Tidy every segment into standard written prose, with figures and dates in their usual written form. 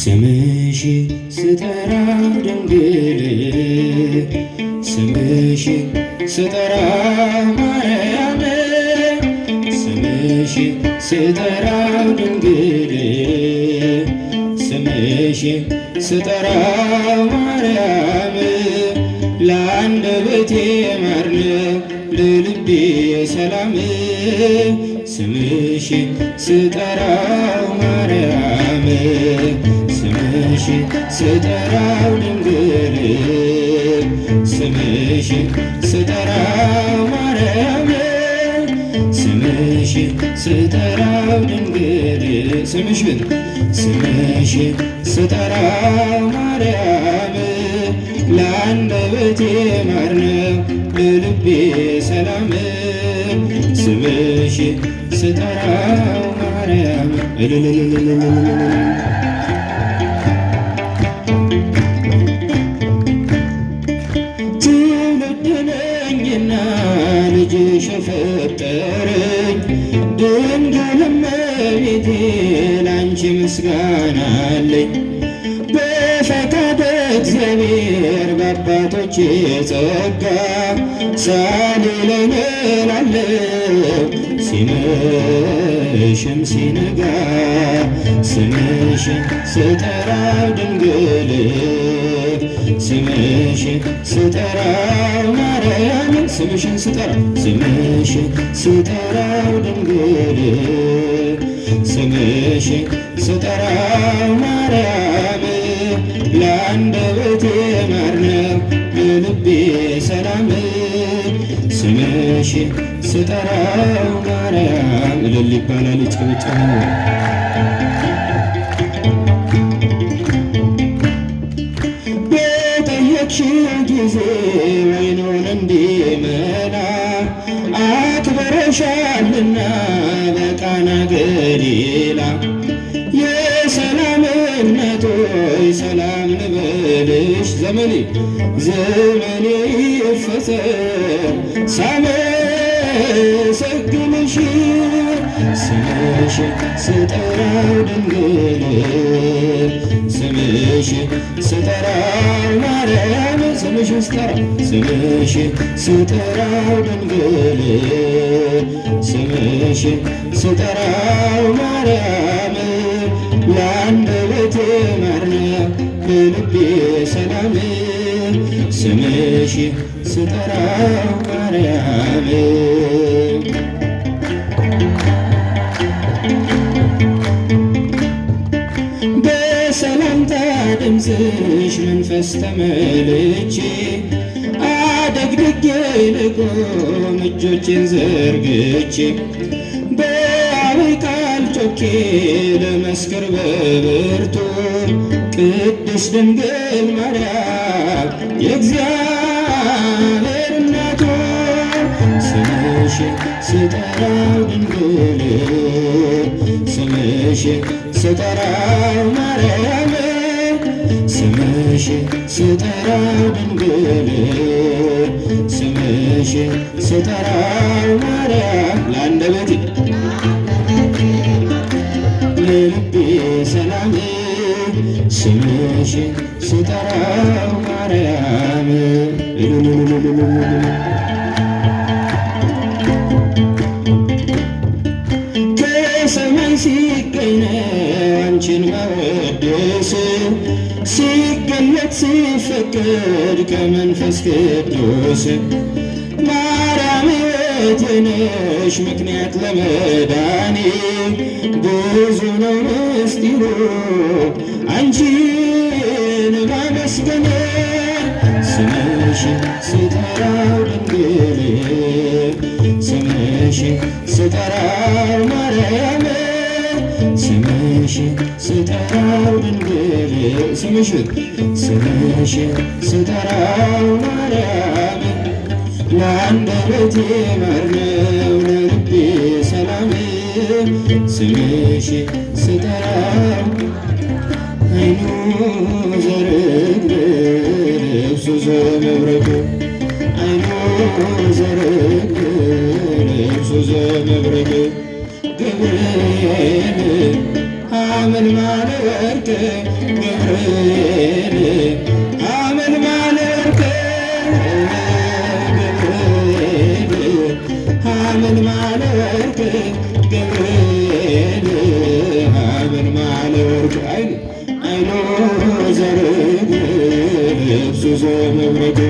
ስምሽን ስጠራው ድንግል ስምሽን ስጠራው ማርያም ስምሽን ስጠራው ድንግል ስምሽን ስጠራው ማርያም ለአንደበቴ ማር ነው ለልቤ ሰላም ስምሽን ስጠራው ማርያም ስምሽን ስጠራው ድንግል ስምሽን ስጠራው ማርያም ስምሽን ስጠራው ድንግል ስምሽን ስጠራው ማርያም ለአንደበቴ ማር ነው ለልቤ ሰላም ስምሽን ስጠራው ማርያም ትውልድ ነኝና ልጅሽ የፈጠረኝ ድንግል እመቤቴ ላንቺ ምስጋና አለኝ በፈቃደ እግዚአብሔር በአባቶቼ ጸጋ ሳልለኝ እላለሁ ሲመሽም ሲነጋ ስምሽን ስጠራው ድንግል ስምሽን ስጠራው ማርያም ስምሽን ስጠራው ድንግል ስምሽን ስጠራው ማርያም ለአንደበቴ ማር ነው ለልቤ ሰላም ስምሽን ስጠራው ማርያም እልል ይባላል ጭብጨባ በጠየቅሽው ጊዜ ወይኑን እንዲመላ አክብረሻልና በቃና ገሊላ የሰላም እናቶይ ሰላም ልበልሽ ዘመኔ ይፈጸም ሳመሰግንሽ ስምሽን ስጠራው ድንግል ስምሽን ስጠራው ማርያም ስምሽን ስጠራው ድንግል ስምሽን ስጠራው ማርያም ለአንደበቴ ማር ነው ለልቤ ሰላም ስምሽን ስጠራው ማርያም በሰላምታ ድምፅሽ መንፈስ ተመልቼ አደግድጌ ልቆም እጆቼን ዘርግቼ በአብይ ቃል ጮኬ ለመስክር በብርቱ ቅድስት ድንግል ማርያም የእግዚአብሔር እናቱ ስምሽን ስጠራው ድንግል ስምሽን ስጠራው ማርያም ስምሽን ስጠራው ድንግል ስምሽን ስጠራው ማርያም ለአንደበቴ ለልቤ ሰላም ስምሽን ስጠራው ማርያም ከሰማይ ሲገኝ ነው አንቺን መወደስ ሲገለጥ ሲፈቀድ ከመንፈስ ቅዱስ ማርያም ሕይወቴ ነሽ ምክንያት ለመዳኔ ብዙ ነው ምስጢሩ አንቺን ማመስገን ስምሽን ስጠራው ድንግል ስምሽን ስጠራው ማርያም ስምሽን ስጠራው ድንግል ስምሽን ስጠራው ማርያም ለአንደበቴ ማር ነው ለልቤ ሰላም ስምሽን ስጠራው አይኑ ዘርግብ ልብሱ ዘመብረቅ አይኑ ዘርግብ ልብሱ ዘመብረቅ ገብርኤል ሐመልማለ ወርቅ ገብርኤል ሐመልማለ ወርቅ ገብርኤል ሐመልማለ ወርቅ ገብርኤል ሐመልማለ ወርቅ አይኑ ዘርግ ልብሱ ዘመብረቅ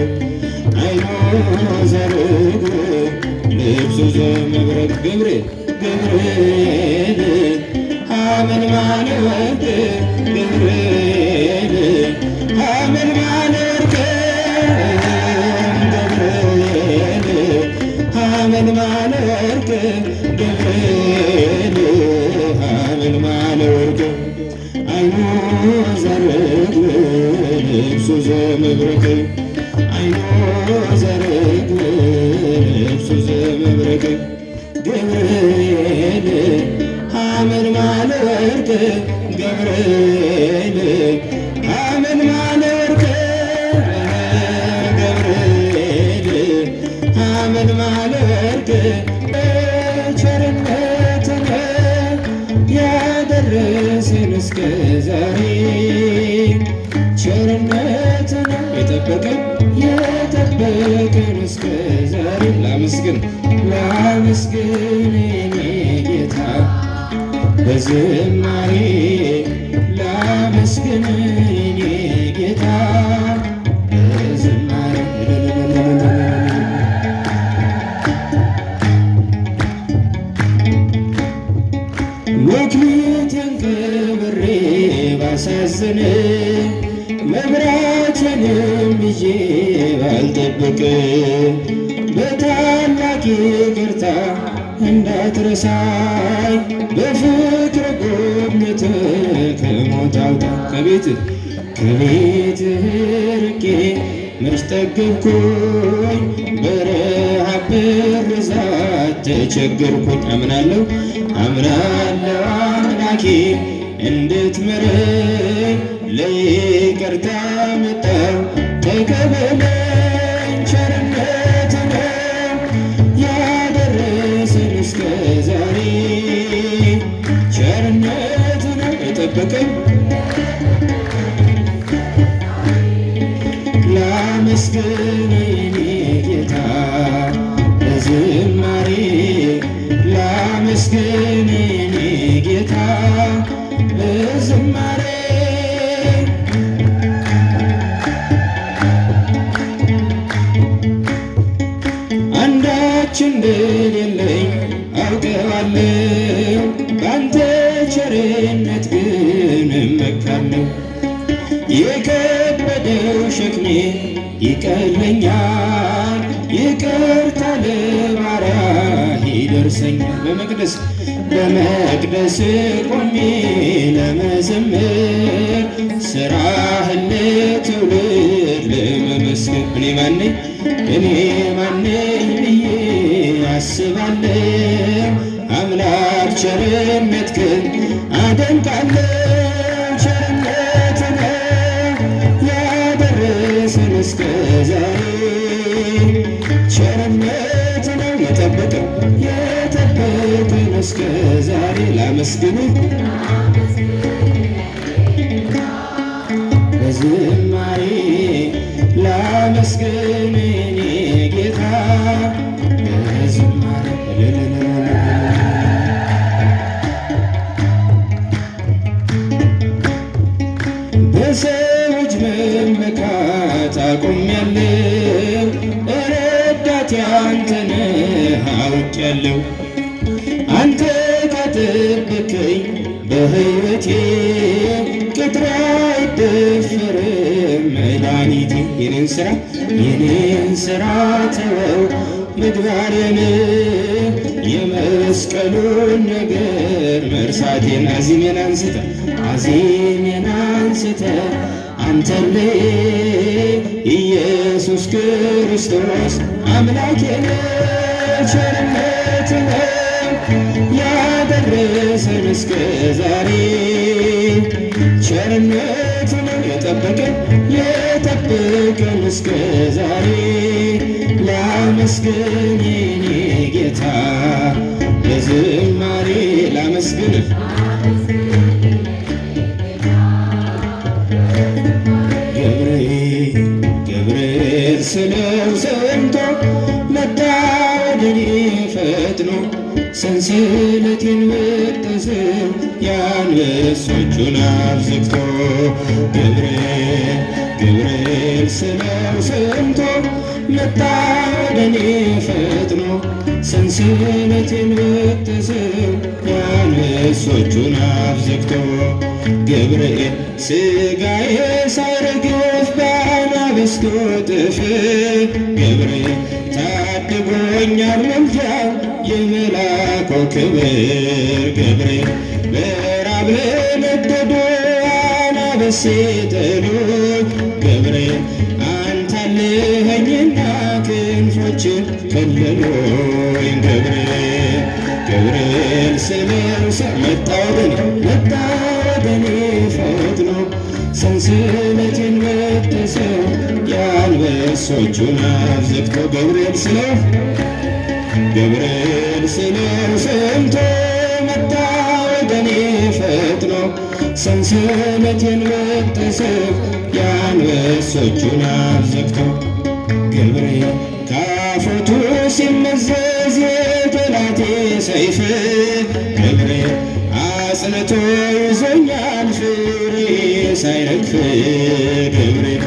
አይኑ ዘርግ ልብሱ ዘመብረቅ ገብርኤል ሐመልማለ ወርቅ ገብርኤል ሐመልማለ ወርቅ ገብርኤል ሐመልማለ ወርቅ ገብርኤል ሐመልማለ ወርቅ አይኑ ዘርግ ልብሱ ዘመብረቅ አይኑ ዘርግ ልብሱ ዘመብረቅ ገብርኤል ሐመልማለ ወርቅ ገብርኤል ሐመልማለ ወርቅ ገብርኤል ሐመልማለ ወርቅ ቸርነትህ ያደረሰን እስከ ዛሬ ቸርነትህ የጠበቀን እስከ ዛሬ ላመስግን የኔ ጌታ በዝማሬ ላመስግን የኔ ጌታ በዝማሬ መክሊቴን ከብሬ ባሳዝን መብራቴንም ይዤ ባልጠብቅ በታላቅ ይቅርታ እንዳትረሳኝ በፍቅር ጎብኝተህ ከሞት አውጣኝ ከቤትህ ርቄ መች ጠገብኩኝ በረሃብ ብርዛት ተቸገርኩኝ አምናለሁ አምላኬ እንድትምረኝ ለይቅርታ መጣሁ ተቀበለኝ ቸርነትህ ነው ያደረሰን እስከ ዛሬ ቸርነትህ ነው የጠበቀኝ ላመስግን የኔ ጌታ በዝማሬ ላመስግን የኔ ጌታ በዝማሬ አንዳች እንደሌለኝ አውቀዋለሁ ባንተ ቸርነት ግን እመካለሁ የከበደው ሸክሜ ይቀለኛል ይቅርታ ለባሪያህ ይደርሰኛል በመቅደስ ቆሜ ለመዘመር ሥራህን ለትውልድ ለመመስከር እኔ ማነኝ ብዬ አስባለሁ አምላክ ቸርነትህን አደንቃለሁ ቸርነትህ ነው ያደረሰን እስከ ዛሬ ቸርነትህ ነው የጠበቀን እስከ ዛሬ ላመስግንህ በዝማሬ ላመስግን የኔ ጌታ በዝማሬ በሰዎች መመካት አቁሜያለሁ ረዳቴ አንተ ነህ አውቄያለሁ አንተ ካጠበቅከኝ በሕይወቴ ቅጥሬ አይደፈርም መድኃኒቴ የኔን ሥራ ተወው ምግባሬን የመስቀሉን ነገር መርሳቴን አዚሜን አንስተህ አንተን ኢየሱስ ክርስቶስ አምላኬ ቸርነትህ ነው ያደረሰን እስከ ዛሬ ቸርነትህ ነው የጠበቀን እስከ ዛሬ ላመስግን የኔ ጌታ በዝማሬ ላመስግንህ ሰንሰለቴን በጠሰው የአንበሶቹን አፍ ዘግቶ ገብርኤል ስለው ሰምቶ መጣ ወደኔ ፈጥኖ ሰንሰለቴን በጠሰው የአንበሶቹን አፍ ዘግቶ ገብርኤል ሥጋዬ ሳይረግፍ በአናብስቱ ጥፍ ገብርኤል ታድጎኛል መልጃው የመላኩ ክብር ገብርኤል በራብ ለነደዱ አናብስት ሲጥሉኝ ገብርኤል አንተ አለኸኝና ክንፎችን ከለሉኝ ገብርኤል ስለውሰ መጣ ወደኔ ፈጥኖ ሰንሰለቴን በጠሰው የአንበሶቹን አፍ ዘግቶ ገብርኤል ስለው ሰምቶ መጣ ወደኔ ፈጥኖ ሰንሰለቴን በጠሰው የአንበሶቹን አፍ ዘግቶ ገብርኤል ካፎቱ ሲመዘዝ የጠላቴ ሰይፍ ገብርኤል አጽንቶ ይዞኛል ፍሬ ሳይረግፍ ገብርኤል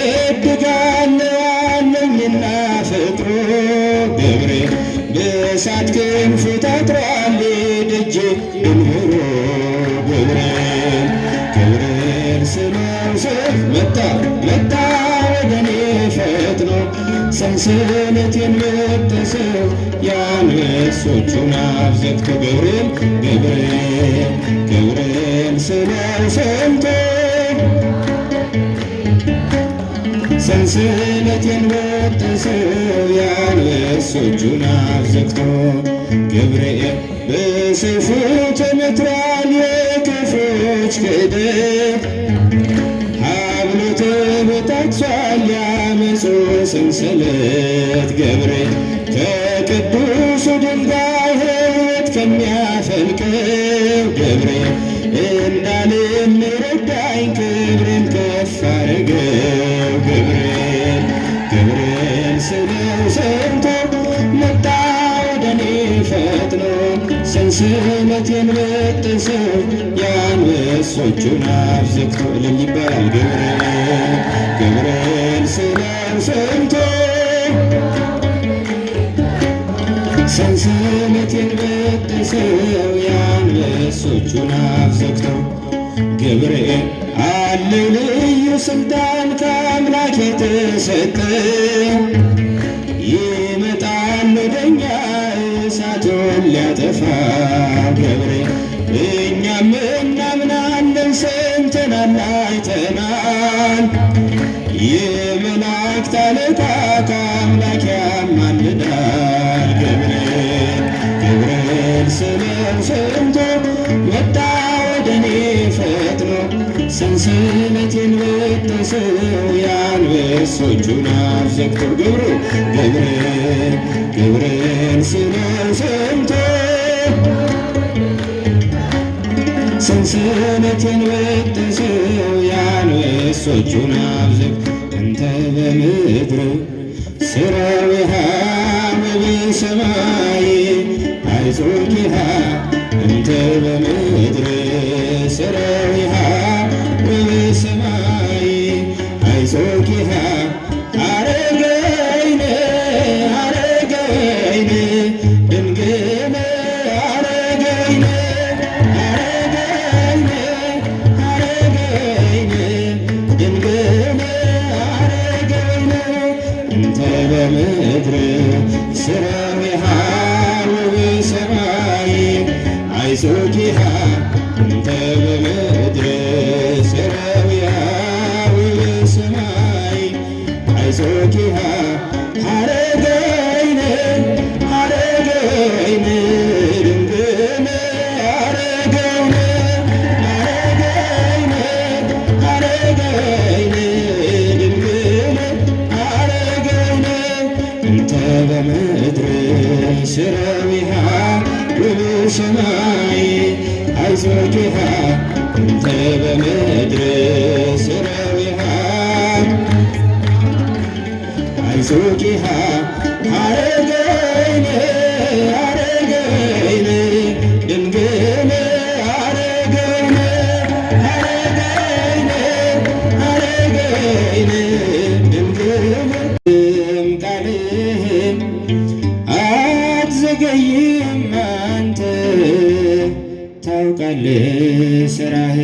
አደገድጋለሁ አለኝና ፍቅሩ ገብርኤል በእሳት ክንፉ ታጥሯል ደጄ ድንበሩ ገብርኤል ስለው መጣ ወደኔ ፈጥኖ ሰንሰለቴን በጠሰው የአንበሶቹን አፍ ዘግቶ ገብርኤል ስለው ሰምቶ ሰንሰለቴን በጠሰው የአንበሶቹን አፍ ዘግቶ ገብርኤል በሰይፉ ተመትሯል የክፎች ክህደት ሀብሉ ተበጣጥሷል የዓመፁ ሰንሰለት ገብርኤል ከቅዱሱ ድንጋይ ሕይወት ከሚያፈልቀው ገብርኤል እንዳልል ረዳኝ ክብርን ከፍ አረገው ገብርኤል ስለው ሰምቶ መጣ ወደኔ ፈጥኖ ሰንሰለቴን በጠሰው የአንበሶቹን አፍ ዘግቶ እልል ይባላል ገብርኤል ስለው ሰምቶ ሰንሰለቴን በጠሰው የአንበሶቹን አፍ ዘግቶ ገብርኤል አለው ልዩ ስልጣን ከአምላክ የተሰጠው ይመጣል ወደኛ እሳቱን ሊያጠፋ ገብርኤል እኛም እናምናለን ሰምተናል አይተናል የመላእክት አለቃ ከአምላክ ያማልዳል ገብርኤል ስለው ሰምቶ መጣ ወደኔ ፈጥኖ ሰንሰለቴን በጠሰው የአንበሶቹን አፍ ዘግቶ ገብርኤል ስለው ሰምቶ ሰንሰለቴን በጠሰው የአንበሶቹን አፍ ዘግቶ እንተ በምድር ሥራዊሃ ወበሰማይ አይዞኪሃ እንተ በምድር ሥራዊሃ ወበሰማይ አይዞኪሃ አረገይነ ድንግል አረገይነ ድንግል አረገይነ እንተ በምድር ሥራዊሃ ወበሰማይ አይዞኪሃ እንተ በምድር ሥራዊሃ ወበሰማይ አይዞኪሃ አረገይነ ድንግል አረገይነ ድንግል አረገይነ እንተ በምድር ሥራዊሃ ወበሰማይ አይዞኪሃ እንተ በምድር ሥራዊሃ አይዞኪሃ አረገይነ ሥራህ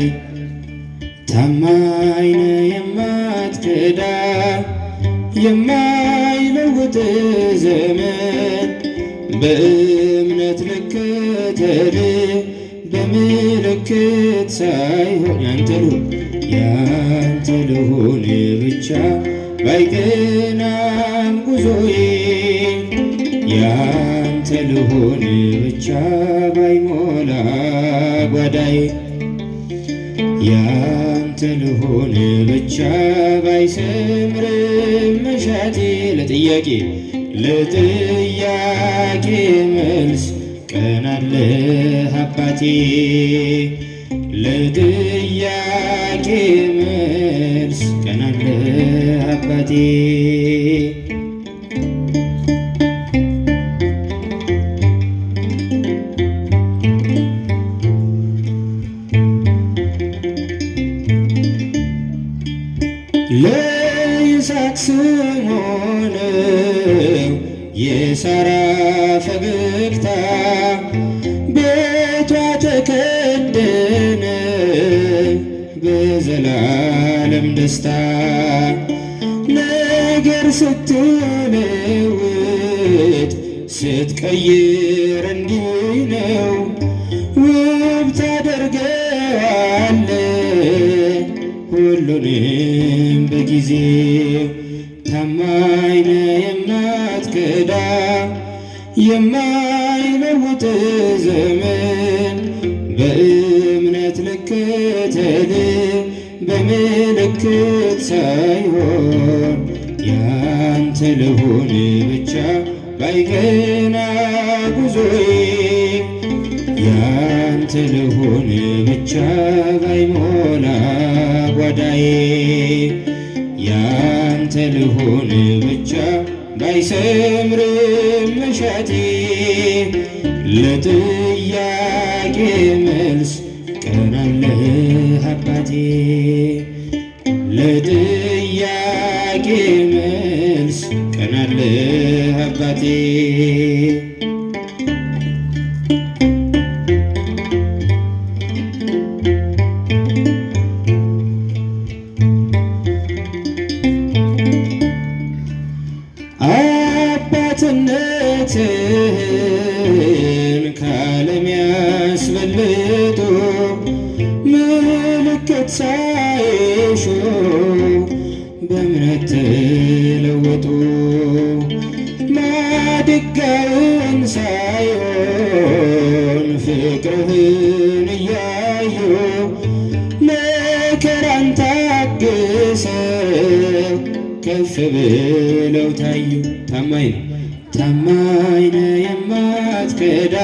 ታማኝ ነህ የማትክዳ የማይለውጥ ዘመን በእምነት ልከተል በምልክት ሳይሆን ያንተ ልሁን ብቻ ባይቀናም ጉዞዬ ያንተ ልሁን ብቻ ባይሞላ ጓዳዬ ያንተ ልሁን ብቻ ባይሰምርም መሻቴ ለጥያቄ መልስ ቀን አለህ አባቴ ለጥያቄ መልስ ቀን አለህ አባቴ ለይስሐቅ ስም ሆነው የሳራ ፈገግታ ቤቷ ተከደነ በዘላለም ደስታ ነገር ስትለውጥ ስትቀይር እንዲህ ነው ውብ ታደርገዋለ ሁሉንም በጊዜው ታማኝ ነህ የማትክዳ የማይለውጥ ዘመን በእምነት ልከተል በምልክት ሳይሆን ያንተ ልሁን ብቻ ባይቀና ጉዞዬ ያንተ ልሁን ብቻ ባይሞላ ጓዳዬ ያንተ ልሁን ብቻ ባይሰምርም መሻቴ ለጥያቄ መልስ ቀን አለህ አባቴ ለጥያቄ መልስ ቀን አለህ አባቴ አባትነትህን ከዓለም ያስበልጡ ምልክት ሳይሹ በእምነት ተለወጡ ማድጋውን ሳይሆን ፍቅርህን እያዩ መከራን ታግሰው ከፍ ብለው ታዩ ታማኝ ነህ የማትክዳ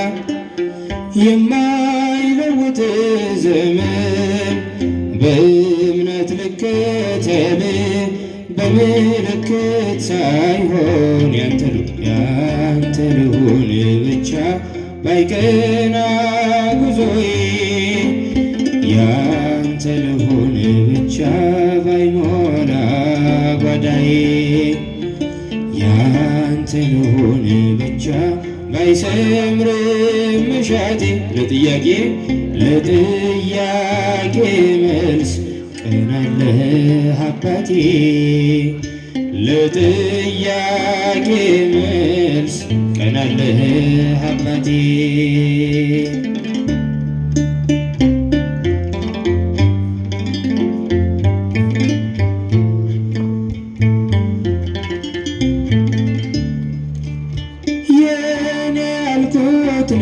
የማይለውጥ ዘመን በእምነት ልከተል በምልክት ሳይሆን ያንተ ልሁን ብቻ ባይቀና ጉዞዬ ያንተ ልሁን ብቻ ባይሞላ ጓዳዬ ያንተ ልሁን ብቻ ባይሰምርም መሻቴ ለጥያቄ መልስ ቀን አለህ አባቴ ለጥያቄ መልስ ቀን አለህ አባቴ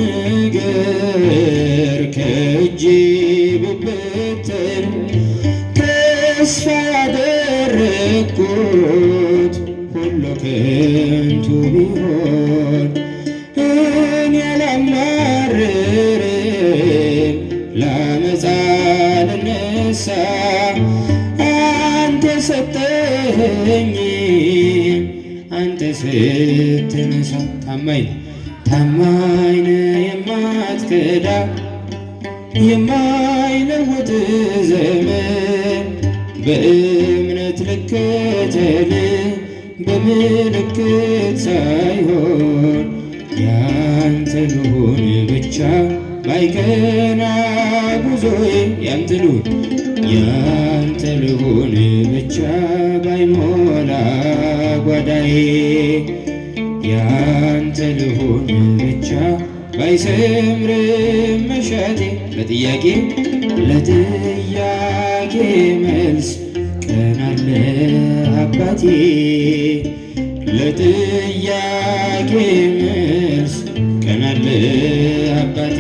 ነገር ከእጄ ቢበተን ተስፋ ያደረግኩት ሁሉ ከንቱ ቢሆን እኔ አላማርርም ላመፃ ልነሳ አንተ ሰጠኸኝ አንተ ስትነሳ ታማኝ ነህ የማትክዳ የማይለውጥ ዘመን በእምነት ልከተል በምልክት ሳይሆን ያንተ ልሁን ብቻ ባይቀና ጉዞዬ ያንተ ልሁን ብቻ ባይሞላ ጓዳዬ ያንተ ልሁን ብቻ ባይሰምር መሻቴ ለጥያቄ መልስ ቀን አለ አባቴ ለጥያቄ መልስ ቀን አለ አባቴ